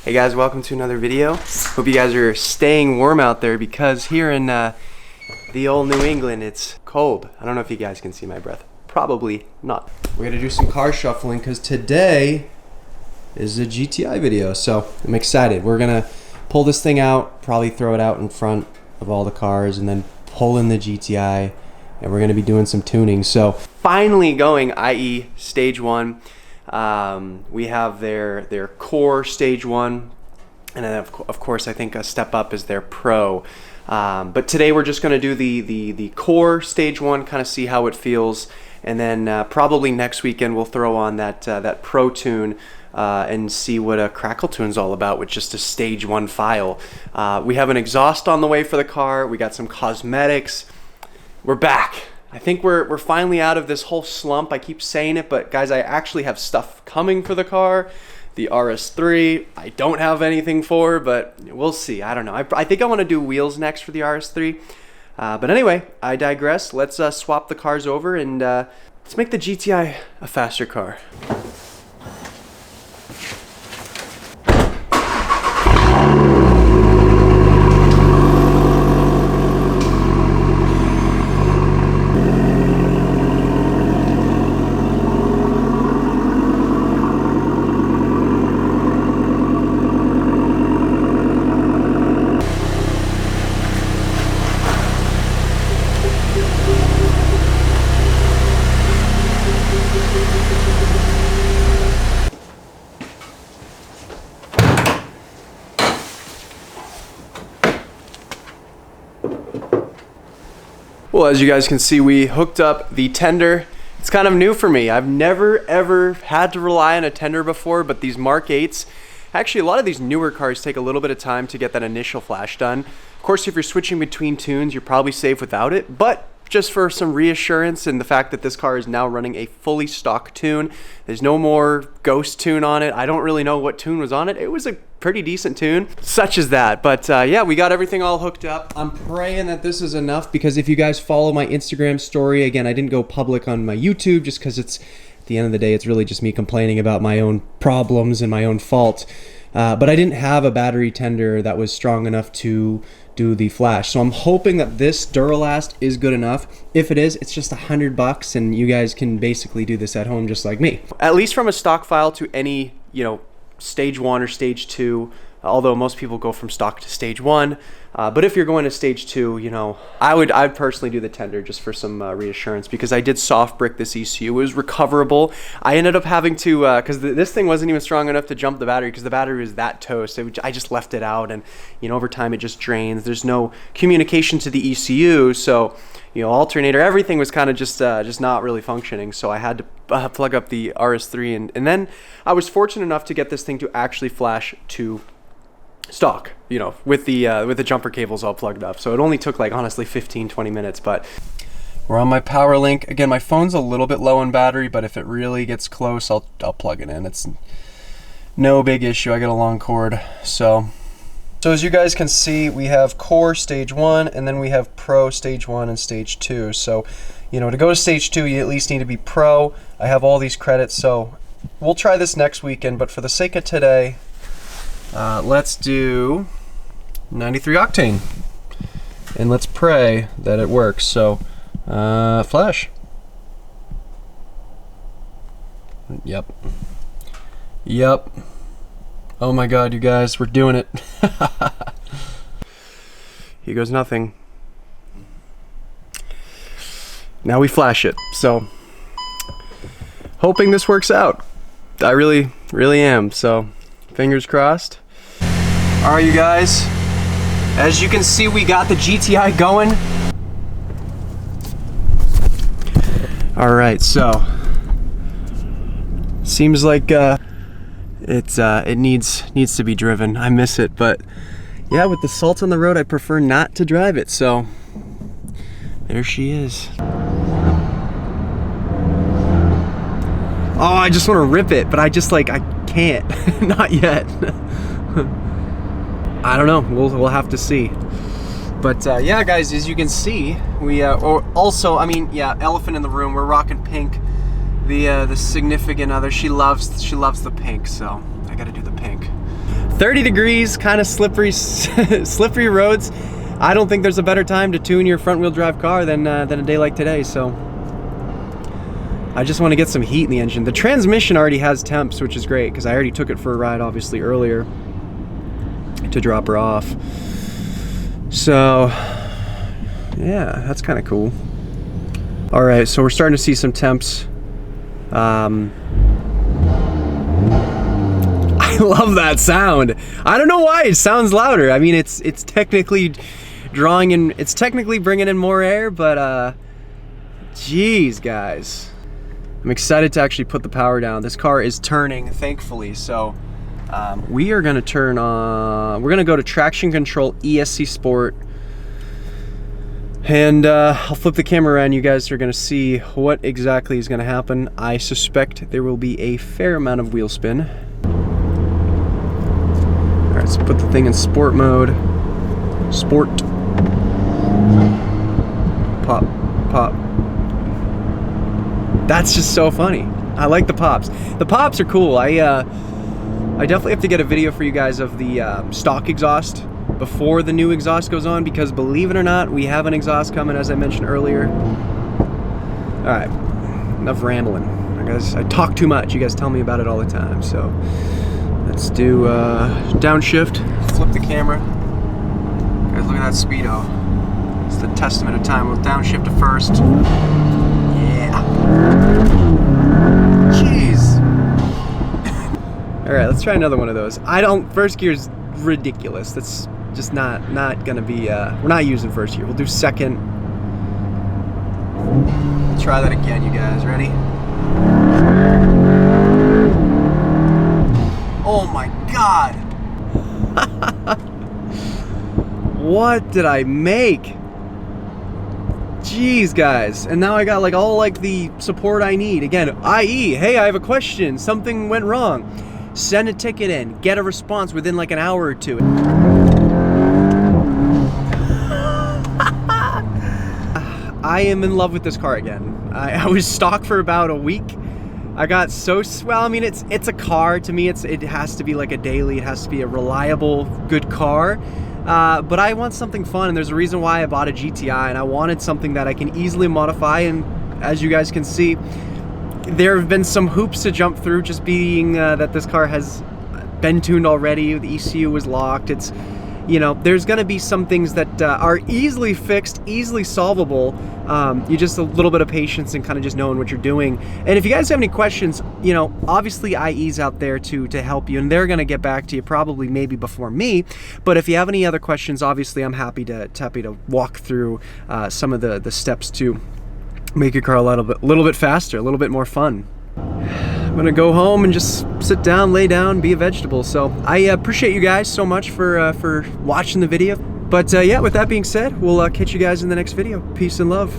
Hey guys, welcome to another video. Hope you guys are staying warm out there because here in the old New England it's cold. I don't know if you guys can see my breath. Probably not. We're gonna do some car shuffling because today is a GTI video, so I'm excited. We're gonna pull this thing out, probably throw it out in front of all the cars and then pull in the GTI, and we're gonna be doing some tuning. So finally going IE stage 1. We have their core stage 1, and then of course I think a step up is their pro. But today we're just going to do the core stage 1, kind of see how it feels, and then probably next weekend we'll throw on that pro tune and see what a crackle tune's all about with just a stage 1 file. We have an exhaust on the way for the car. We got some cosmetics. We're back. I think we're finally out of this whole slump. I keep saying it, but guys, I actually have stuff coming for the car. The RS3, I don't have anything for, but we'll see. I don't know. I think I want to do wheels next for the RS3. But anyway, I digress. Let's swap the cars over and let's make the GTI a faster car. Well, as you guys can see, we hooked up the tender. It's kind of new for me. I've never ever had to rely on a tender before, but these Mk8s, actually a lot of these newer cars take a little bit of time to get that initial flash done. Of course, if you're switching between tunes, you're probably safe without it, but just for some reassurance and the fact that this car is now running a fully stock tune, there's no more ghost tune on it. I don't really know what tune was on it. It was a pretty decent tune, such as that. But yeah, we got everything all hooked up. I'm praying that this is enough, because if you guys follow my Instagram story, again, I didn't go public on my YouTube just because it's, at the end of the day, it's really just me complaining about my own problems and my own fault. But I didn't have a battery tender that was strong enough to do the flash. So I'm hoping that this Duralast is good enough. If it is, it's just $100 and you guys can basically do this at home just like me. At least from a stock file to any, stage 1 or stage 2, although most people go from stock to stage 1. But if you're going to stage 2, I'd personally do the tender just for some reassurance, because I did soft brick this ECU. It was recoverable. I ended up having to, because this thing wasn't even strong enough to jump the battery, because the battery was that toast. I just left it out, and over time it just drains. There's no communication to the ECU, so alternator, everything was kind of just not really functioning. So I had to plug up the RS3, and then I was fortunate enough to get this thing to actually flash to stock, with the jumper cables all plugged up. So it only took honestly 15-20 minutes. But we're on my power link again. My phone's a little bit low on battery, but if it really gets close, I'll plug it in. It's no big issue. I got a long cord. So as you guys can see, we have core stage 1, and then we have pro stage 1 and stage 2. So to go to stage 2, you at least need to be pro. I have all these credits, so we'll try this next weekend, but for the sake of today, let's do 93 octane, and let's pray that it works. So flash. Yep. Oh my god, you guys, we're doing it. Here goes nothing. Now we flash it. So hoping this works out. I really am. So fingers crossed. All right, you guys, as you can see, we got the GTI going. All right, so seems like it needs to be driven. I miss it, but yeah, with the salt on the road, I prefer not to drive it. So there she is. Oh, I just want to rip it, but I can't. Not yet. I don't know. We'll have to see. But yeah, guys, as you can see, we also, I mean, yeah, elephant in the room. We're rocking pink. The significant other, she loves the pink, so I got to do the pink. 30 degrees, kind of slippery, slippery roads. I don't think there's a better time to tune your front wheel drive car than a day like today, so. I just want to get some heat in the engine. The transmission already has temps, which is great, because I already took it for a ride, obviously, earlier to drop her off. So, yeah, that's kind of cool. All right, so we're starting to see some temps. I love that sound. I don't know why it sounds louder. I mean, it's technically drawing in, it's technically bringing in more air, but geez, guys, I'm excited to actually put the power down. This car is turning, thankfully, so we are gonna turn on. We're gonna go to traction control ESC Sport, and I'll flip the camera around. You guys are gonna see what exactly is gonna happen. I suspect there will be a fair amount of wheel spin. All right, let's put the thing in sport mode. Sport. Pop, pop. That's just so funny. I like the pops. The pops are cool. I definitely have to get a video for you guys of the stock exhaust before the new exhaust goes on, because believe it or not, we have an exhaust coming, as I mentioned earlier. All right, enough rambling. I talk too much. You guys tell me about it all the time. So let's do downshift, flip the camera. Guys, look at that speedo. It's the testament of time. We'll downshift to first. Yeah. Jeez. All right, let's try another one of those. First gear's ridiculous. That's just not gonna be, we're not using first gear. We'll do second. Try that again, you guys. Ready? Oh my God. What did I make? Jeez, guys. And now I got like all like the support I need. Again, i.e., hey, I have a question. Something went wrong. Send a ticket in. Get a response within like an hour or two. I am in love with this car again. I was stock for about a week. I got so, well, I mean, it's a car. To me, it has to be like a daily. It has to be a reliable, good car. But I want something fun, and there's a reason why I bought a GTI, and I wanted something that I can easily modify. And as you guys can see, there have been some hoops to jump through, just being that this car has been tuned already. The ECU was locked. It's, you know, there's gonna be some things that are easily fixed, easily solvable. You just a little bit of patience and kind of just knowing what you're doing. And if you guys have any questions, you know, obviously IE's out there to help you, and they're gonna get back to you probably maybe before me. But if you have any other questions, obviously I'm happy to walk through some of the steps to make your car a little bit faster, a little bit more fun. I'm gonna go home and just sit down, lay down, be a vegetable. So I appreciate you guys so much for watching the video. But yeah, with that being said, we'll catch you guys in the next video. Peace and love.